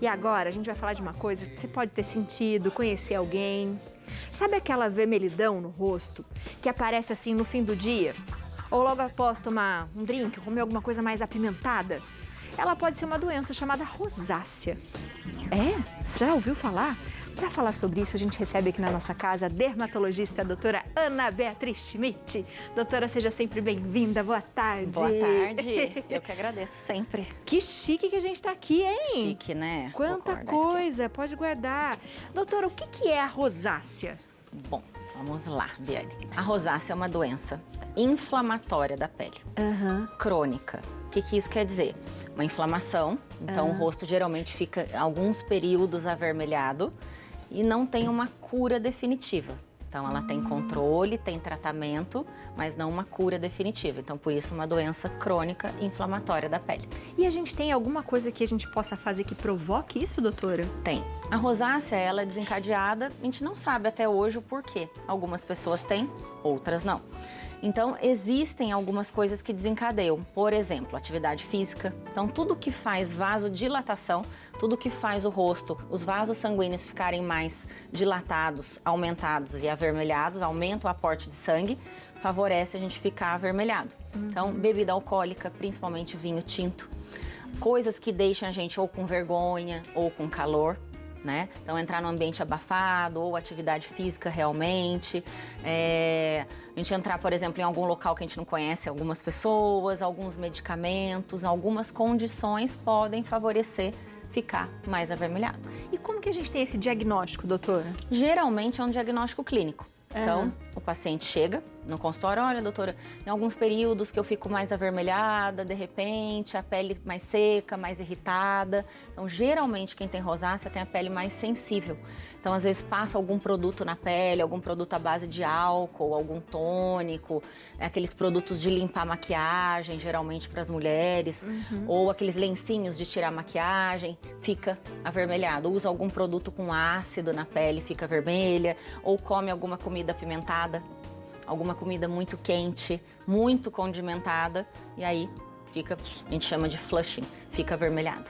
E agora a gente vai falar de uma coisa que você pode ter sentido, conhecer alguém. Sabe aquela vermelhidão no rosto que aparece assim no fim do dia? Ou logo após tomar um drink, comer alguma coisa mais apimentada? Ela pode ser uma doença chamada rosácea. É? Você já ouviu falar? Para falar sobre isso, a gente recebe aqui na nossa casa a dermatologista, a doutora Ana Beatriz Schmidt. Doutora, seja sempre bem-vinda. Boa tarde. Boa tarde. Eu que agradeço sempre. Que chique que a gente está aqui, hein? Chique, né? Quanta coisa, pode guardar. Doutora, o que é a rosácea? Bom, vamos lá, Biane. A rosácea é uma doença inflamatória da pele, crônica. O que isso quer dizer? Uma inflamação, então o rosto geralmente fica alguns períodos avermelhado e não tem uma cura definitiva. Então ela tem controle, tem tratamento, mas não uma cura definitiva. Então por isso uma doença crônica inflamatória da pele. E a gente tem alguma coisa que a gente possa fazer que provoque isso, doutora? Tem. A rosácea, ela é desencadeada, a gente não sabe até hoje o porquê. Algumas pessoas têm, outras não. Então, existem algumas coisas que desencadeiam. Por exemplo, atividade física. Então, tudo que faz vasodilatação, tudo que faz o rosto, os vasos sanguíneos ficarem mais dilatados, aumentados e avermelhados, aumenta o aporte de sangue, favorece a gente ficar avermelhado. Então, bebida alcoólica, principalmente vinho tinto. Coisas que deixam a gente ou com vergonha ou com calor. Né? Então entrar num ambiente abafado ou atividade física realmente, a gente entrar, por exemplo, em algum local que a gente não conhece algumas pessoas, alguns medicamentos, algumas condições podem favorecer ficar mais avermelhado. E como que a gente tem esse diagnóstico, doutora? Geralmente é um diagnóstico clínico. Então, o paciente chega no consultório, olha, doutora, em alguns períodos que eu fico mais avermelhada, de repente, a pele mais seca, mais irritada. Então, geralmente, quem tem rosácea tem a pele mais sensível. Então, às vezes, passa algum produto na pele, algum produto à base de álcool, algum tônico, aqueles produtos de limpar maquiagem, geralmente para as mulheres, ou aqueles lencinhos de tirar maquiagem, fica avermelhado. Usa algum produto com ácido na pele, fica vermelha, ou come alguma comida apimentada, alguma comida muito quente, muito condimentada, e aí fica, a gente chama de flushing, fica avermelhado.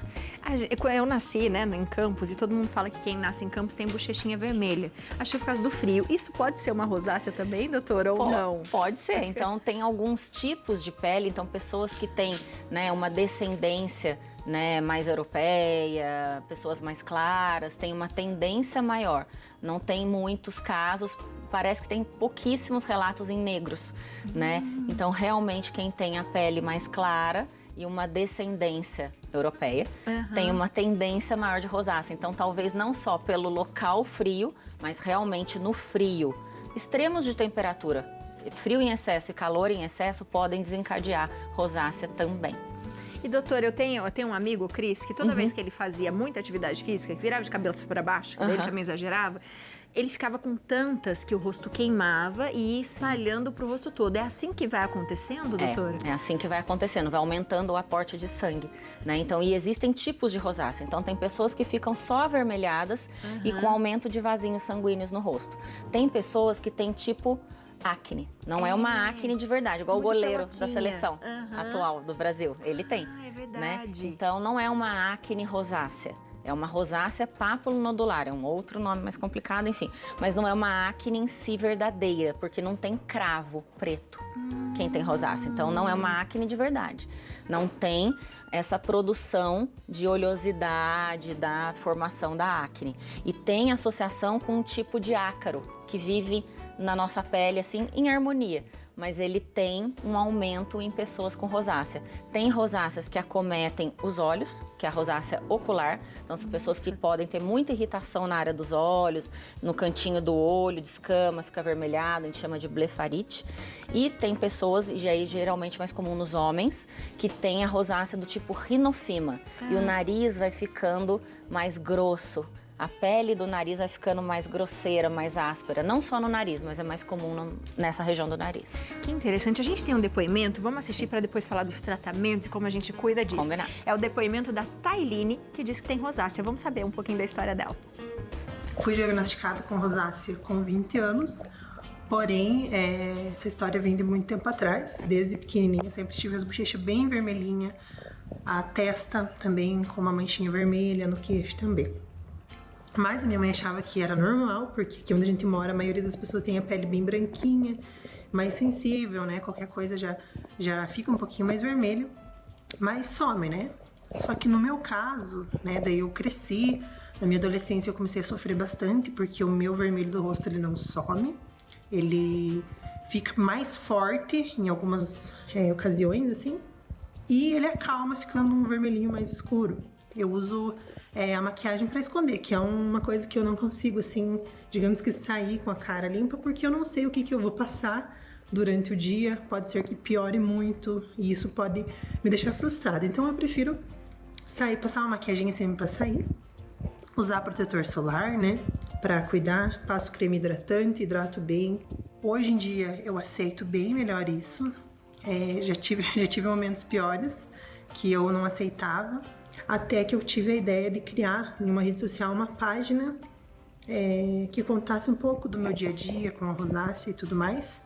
Eu nasci, né, em Campos, e todo mundo fala que quem nasce em Campos tem bochechinha vermelha. Acho que por causa do frio. Isso pode ser uma rosácea também, doutora, ou não? Pode ser. Então, tem alguns tipos de pele, então pessoas que têm, né, uma descendência, né, mais europeia, pessoas mais claras, têm uma tendência maior. Não tem muitos casos, parece que tem pouquíssimos relatos em negros, né? Então, realmente, quem tem a pele mais clara e uma descendência europeia tem uma tendência maior de rosácea. Então, talvez não só pelo local frio, mas realmente no frio. Extremos de temperatura, frio em excesso e calor em excesso podem desencadear rosácea também. E doutora, eu tenho um amigo, o Cris, que toda vez que ele fazia muita atividade física, que virava de cabeça para baixo, que ele também exagerava, ele ficava com tantas que o rosto queimava e ia espalhando para o rosto todo. É assim que vai acontecendo, doutora? É assim que vai acontecendo, vai aumentando o aporte de sangue, né? Então, e existem tipos de rosácea. Então, tem pessoas que ficam só avermelhadas e com aumento de vasinhos sanguíneos no rosto. Tem pessoas que têm tipo acne. Não é uma acne de verdade, igual o goleiro da seleção atual do Brasil. Ele tem. É verdade. Né? Então, não é uma acne rosácea. É uma rosácea papulonodular, é um outro nome mais complicado, enfim. Mas não é uma acne em si verdadeira, porque não tem cravo preto quem tem rosácea. Então, não é uma acne de verdade. Não tem essa produção de oleosidade da formação da acne. E tem associação com um tipo de ácaro que vive na nossa pele, assim, em harmonia. Mas ele tem um aumento em pessoas com rosácea. Tem rosáceas que acometem os olhos, que é a rosácea ocular. Então, são pessoas que podem ter muita irritação na área dos olhos, no cantinho do olho, descama, fica avermelhado, a gente chama de blefarite. E tem pessoas, e aí geralmente mais comum nos homens, que tem a rosácea do tipo rinofima. E o nariz vai ficando mais grosso. A pele do nariz vai ficando mais grosseira, mais áspera. Não só no nariz, mas é mais comum nessa região do nariz. Que interessante. A gente tem um depoimento, vamos assistir para depois falar dos tratamentos e como a gente cuida disso. Combinado. É o depoimento da Tailine, que diz que tem rosácea. Vamos saber um pouquinho da história dela. Fui diagnosticada com rosácea com 20 anos, porém, essa história vem de muito tempo atrás. Desde pequenininha, eu sempre tive as bochechas bem vermelhinhas, a testa também com uma manchinha vermelha, no queixo também. Mas a minha mãe achava que era normal, porque aqui onde a gente mora, a maioria das pessoas tem a pele bem branquinha, mais sensível, né? Qualquer coisa já fica um pouquinho mais vermelho, mas some, né? Só que no meu caso, né, daí eu cresci, na minha adolescência eu comecei a sofrer bastante, porque o meu vermelho do rosto, ele não some, ele fica mais forte em algumas ocasiões, assim, e ele acalma ficando um vermelhinho mais escuro. Eu uso a maquiagem pra esconder, que é uma coisa que eu não consigo, assim, digamos que sair com a cara limpa, porque eu não sei o que eu vou passar durante o dia. Pode ser que piore muito e isso pode me deixar frustrada. Então eu prefiro sair, passar uma maquiagem sempre pra sair, usar protetor solar, né, pra cuidar, passo creme hidratante, hidrato bem. Hoje em dia eu aceito bem melhor isso. Já tive momentos piores que eu não aceitava, até que eu tive a ideia de criar em uma rede social uma página que contasse um pouco do meu dia a dia com a rosácea e tudo mais.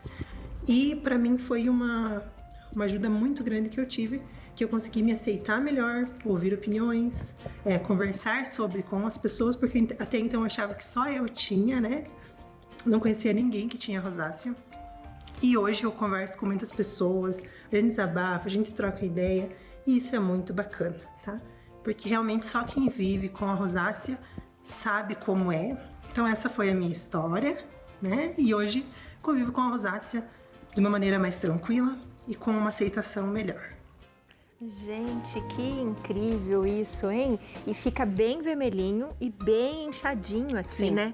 E para mim foi uma ajuda muito grande que eu tive, que eu consegui me aceitar melhor, ouvir opiniões, conversar com as pessoas, porque até então eu achava que só eu tinha, né? Não conhecia ninguém que tinha rosácea. E hoje eu converso com muitas pessoas, a gente desabafa, a gente troca ideia, e isso é muito bacana, tá? Porque realmente só quem vive com a rosácea sabe como é. Então essa foi a minha história, né? E hoje convivo com a rosácea de uma maneira mais tranquila e com uma aceitação melhor. Gente, que incrível isso, hein? E fica bem vermelhinho e bem inchadinho aqui, Sim. né?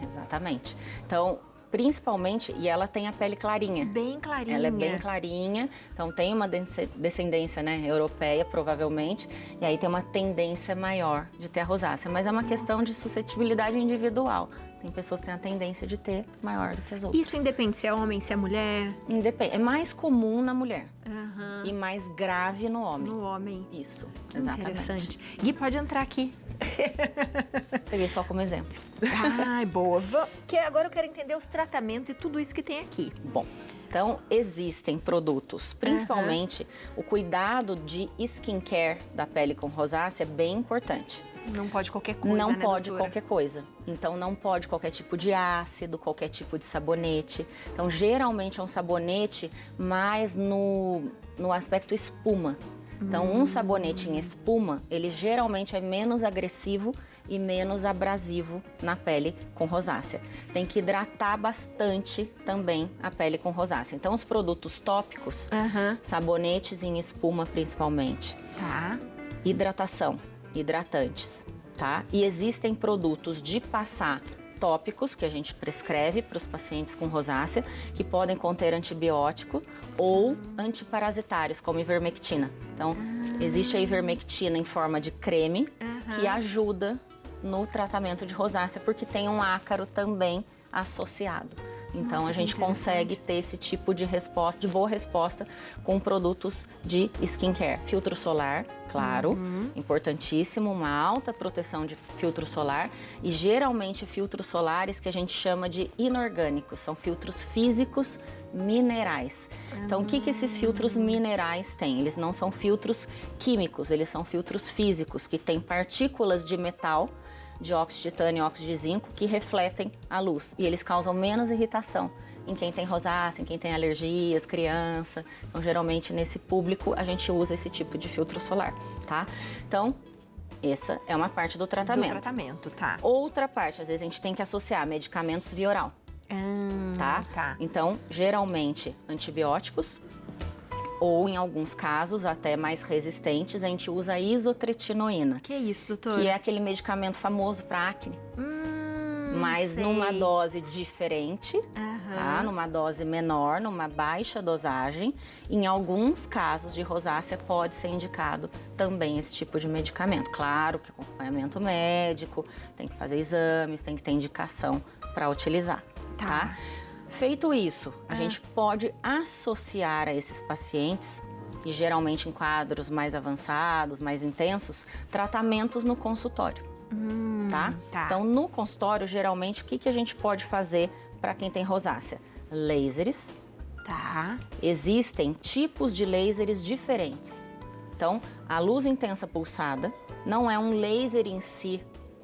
Exatamente. Então, principalmente, e ela tem a pele clarinha. Bem clarinha. Ela é bem clarinha, então tem uma descendência, né, europeia, provavelmente, e aí tem uma tendência maior de ter a rosácea, mas é uma questão de suscetibilidade individual. Tem pessoas que têm a tendência de ter maior do que as outras. Isso independe se é homem, se é mulher? Independe. É mais comum na mulher Aham. e mais grave no homem. No homem. Isso, exatamente. Interessante. Gui, pode entrar aqui. Peguei só como exemplo. Ai, boa. Que agora eu quero entender os tratamentos e tudo isso que tem aqui. Bom, então existem produtos, principalmente o cuidado de skincare da pele com rosácea é bem importante. Não pode qualquer coisa, Não né, pode doutora? qualquer coisa. Então, não pode qualquer tipo de ácido, qualquer tipo de sabonete. Então, geralmente é um sabonete mais no aspecto espuma. Então, um sabonete em espuma, ele geralmente é menos agressivo e menos abrasivo na pele com rosácea. Tem que hidratar bastante também a pele com rosácea. Então, os produtos tópicos, Aham. sabonetes em espuma principalmente, Tá. hidratação, hidratantes, tá? E existem produtos de passar tópicos que a gente prescreve para os pacientes com rosácea, que podem conter antibiótico ou antiparasitários, como ivermectina. Então, existe a ivermectina em forma de creme, que ajuda no tratamento de rosácea, porque tem um ácaro também associado. Então, Nossa, a gente que consegue ter esse tipo de resposta, de boa resposta, com produtos de skincare. Filtro solar, claro, importantíssimo, uma alta proteção de filtro solar. E geralmente filtros solares que a gente chama de inorgânicos, são filtros físicos minerais. Então, o que esses filtros minerais têm? Eles não são filtros químicos, eles são filtros físicos, que têm partículas de metal, de óxido de titânio e óxido de zinco, que refletem a luz. E eles causam menos irritação em quem tem rosácea, em quem tem alergias, criança. Então, geralmente, nesse público, a gente usa esse tipo de filtro solar, tá? Então, essa é uma parte do tratamento. Do tratamento, tá. Outra parte, às vezes, a gente tem que associar medicamentos via oral, tá? Tá. Então, geralmente, antibióticos, ou em alguns casos, até mais resistentes, a gente usa isotretinoína. Que é isso, doutora? Que é aquele medicamento famoso para acne, mas sei. numa dose diferente, Aham. tá? Numa dose menor, numa baixa dosagem. Em alguns casos de rosácea pode ser indicado também esse tipo de medicamento. Claro que acompanhamento médico, tem que fazer exames, tem que ter indicação para utilizar, tá? Feito isso, a gente pode associar a esses pacientes, e geralmente em quadros mais avançados, mais intensos, tratamentos no consultório, tá? Então, no consultório, geralmente, o que a gente pode fazer para quem tem rosácea? Lasers. Tá. Existem tipos de lasers diferentes. Então, a luz intensa pulsada não é um laser em si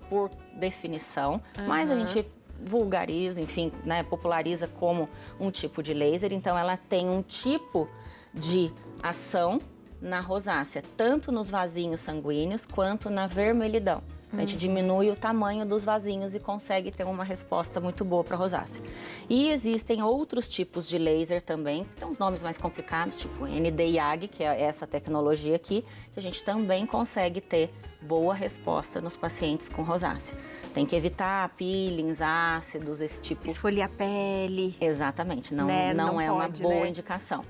por definição, mas a gente vulgariza, enfim, né, populariza como um tipo de laser. Então, ela tem um tipo de ação na rosácea, tanto nos vasinhos sanguíneos quanto na vermelhidão. A gente diminui o tamanho dos vasinhos e consegue ter uma resposta muito boa para a rosácea. E existem outros tipos de laser também, que tem uns nomes mais complicados, tipo Nd:YAG, que é essa tecnologia aqui, que a gente também consegue ter boa resposta nos pacientes com rosácea. Tem que evitar peelings, ácidos, esse tipo. Esfoliar a pele. Exatamente, não, Né? não é pode, uma boa né? indicação.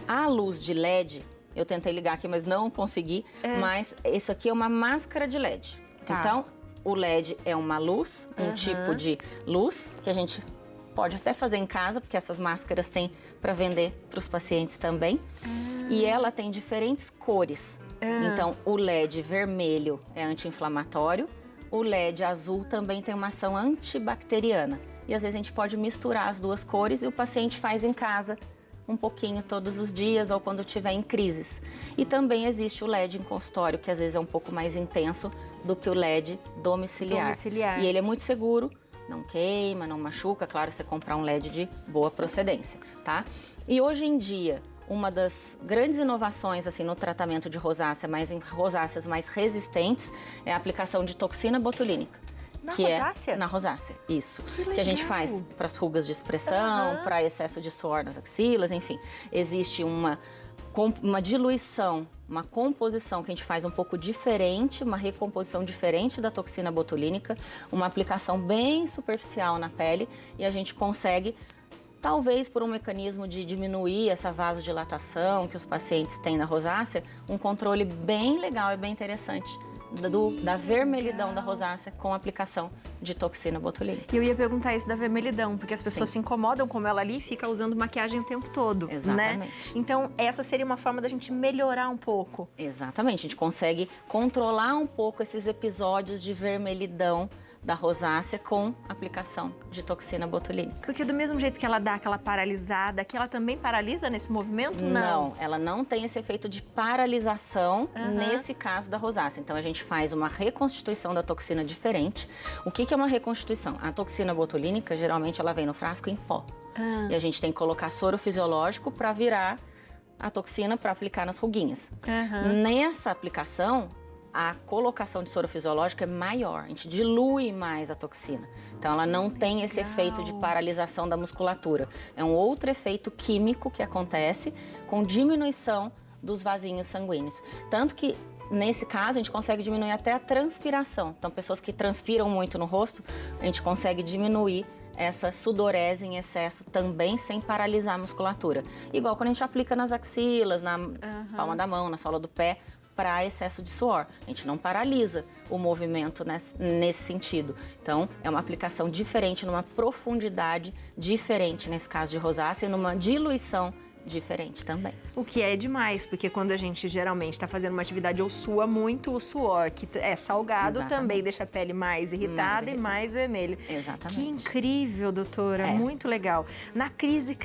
A luz de LED, eu tentei ligar aqui, mas não consegui, mas isso aqui é uma máscara de LED. Tá. Então, o LED é uma luz, um tipo de luz que a gente pode até fazer em casa, porque essas máscaras tem para vender para os pacientes também. E ela tem diferentes cores. Então, o LED vermelho é anti-inflamatório, o LED azul também tem uma ação antibacteriana. E às vezes a gente pode misturar as duas cores e o paciente faz em casa um pouquinho todos os dias ou quando tiver em crises. E também existe o LED em consultório, que às vezes é um pouco mais intenso do que o LED domiciliar. E ele é muito seguro, não queima, não machuca, claro, você comprar um LED de boa procedência, tá? E hoje em dia, uma das grandes inovações assim no tratamento de rosácea, mas em rosáceas mais resistentes, é a aplicação de toxina botulínica. Na que rosácea? É na rosácea, isso. Que Que a gente legal. faz para as rugas de expressão, para excesso de suor nas axilas, enfim. Existe uma diluição, uma composição que a gente faz um pouco diferente, uma recomposição diferente da toxina botulínica, uma aplicação bem superficial na pele e a gente consegue, talvez por um mecanismo de diminuir essa vasodilatação que os pacientes têm na rosácea, um controle bem legal e bem interessante da vermelhidão da rosácea com a aplicação de toxina botulínica. E eu ia perguntar isso da vermelhidão, porque as pessoas se incomodam com ela ali e fica usando maquiagem o tempo todo, Exatamente. né? Então, essa seria uma forma da gente melhorar um pouco. Exatamente, a gente consegue controlar um pouco esses episódios de vermelhidão da rosácea com aplicação de toxina botulínica. Porque do mesmo jeito que ela dá aquela paralisada, que ela também paralisa nesse movimento? Não, ela não tem esse efeito de paralisação nesse caso da rosácea. Então, a gente faz uma reconstituição da toxina diferente. O que é uma reconstituição? A toxina botulínica, geralmente, ela vem no frasco em pó. E a gente tem que colocar soro fisiológico para virar a toxina para aplicar nas ruguinhas. Nessa aplicação, a colocação de soro fisiológico é maior, a gente dilui mais a toxina. Então, ela não tem esse efeito de paralisação da musculatura. É um outro efeito químico que acontece com diminuição dos vasinhos sanguíneos. Tanto que, nesse caso, a gente consegue diminuir até a transpiração. Então, pessoas que transpiram muito no rosto, a gente consegue diminuir essa sudorese em excesso também sem paralisar a musculatura. Igual quando a gente aplica nas axilas, na palma da mão, na sola do pé, para excesso de suor. A gente não paralisa o movimento nesse sentido. Então, é uma aplicação diferente, numa profundidade diferente, nesse caso de rosácea, e numa diluição diferente também. O que é demais, porque quando a gente geralmente está fazendo uma atividade ou sua muito, o suor que é salgado também deixa a pele mais irritada e mais vermelha. Exatamente. Que incrível, doutora, muito legal. Na crise,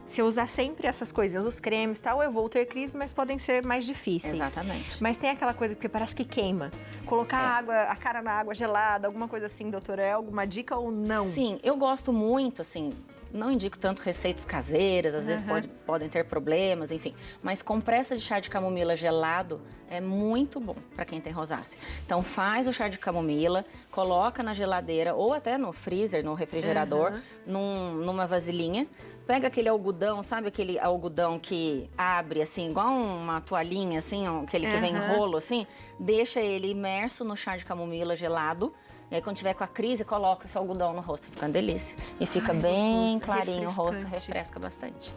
se eu usar sempre essas coisinhas, os cremes e tal, eu vou ter crise, mas podem ser mais difíceis. Exatamente. Mas tem aquela coisa, porque parece que queima. Colocar a cara na água gelada, alguma coisa assim, doutora, é alguma dica ou não? Sim, eu gosto muito, assim, não indico tanto receitas caseiras, às vezes podem ter problemas, enfim. Mas compressa de chá de camomila gelado é muito bom para quem tem rosácea. Então faz o chá de camomila, coloca na geladeira ou até no freezer, no refrigerador, numa vasilhinha. Pega aquele algodão, sabe aquele algodão que abre assim, igual uma toalhinha assim, aquele que vem em rolo assim? Deixa ele imerso no chá de camomila gelado. E aí, quando tiver com a crise, coloca esse algodão no rosto. Fica uma delícia. E fica bem clarinho o rosto, refresca bastante.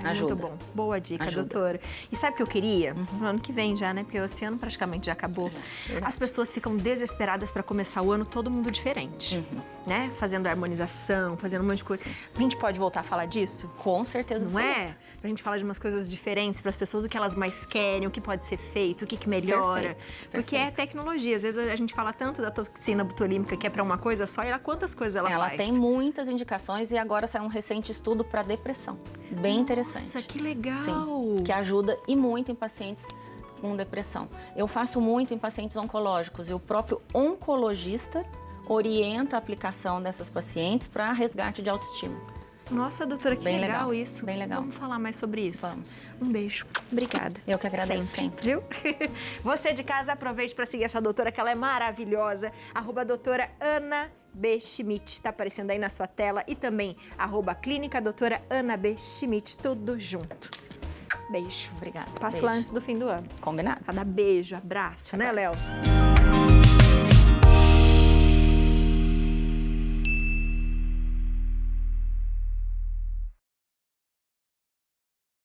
Ajuda. Muito bom. Boa dica, doutora. E sabe o que eu queria? No ano que vem já, né? Porque o ano praticamente já acabou. As pessoas ficam desesperadas para começar o ano todo mundo diferente. Né? Fazendo harmonização, fazendo um monte de coisa. A gente pode voltar a falar disso? Com certeza. Não é? Pra gente falar de umas coisas diferentes para as pessoas, o que elas mais querem, o que pode ser feito, o que melhora. Porque é tecnologia. Às vezes a gente fala tanto da toxina botulínica que é para uma coisa só, e olha quantas coisas ela faz. Ela tem muitas indicações e agora saiu um recente estudo para depressão. Bem interessante. Nossa, que legal! Sim, que ajuda e muito em pacientes com depressão. Eu faço muito em pacientes oncológicos e o próprio oncologista orienta a aplicação dessas pacientes para resgate de autoestima. Nossa, doutora, que Bem legal, legal, isso. bem legal. Vamos falar mais sobre isso. Vamos. Um beijo. Obrigada. Eu que agradeço sempre. Viu? Você de casa, aproveite para seguir essa doutora, que ela é maravilhosa. @doutora Ana B. Schmidt, tá aparecendo aí na sua tela. E também @clínica doutora Ana B. Schmidt, tudo junto. Beijo. Obrigada. Passo Beijo. lá antes do fim do ano. Combinado. Pra dar beijo, abraço, né, Léo?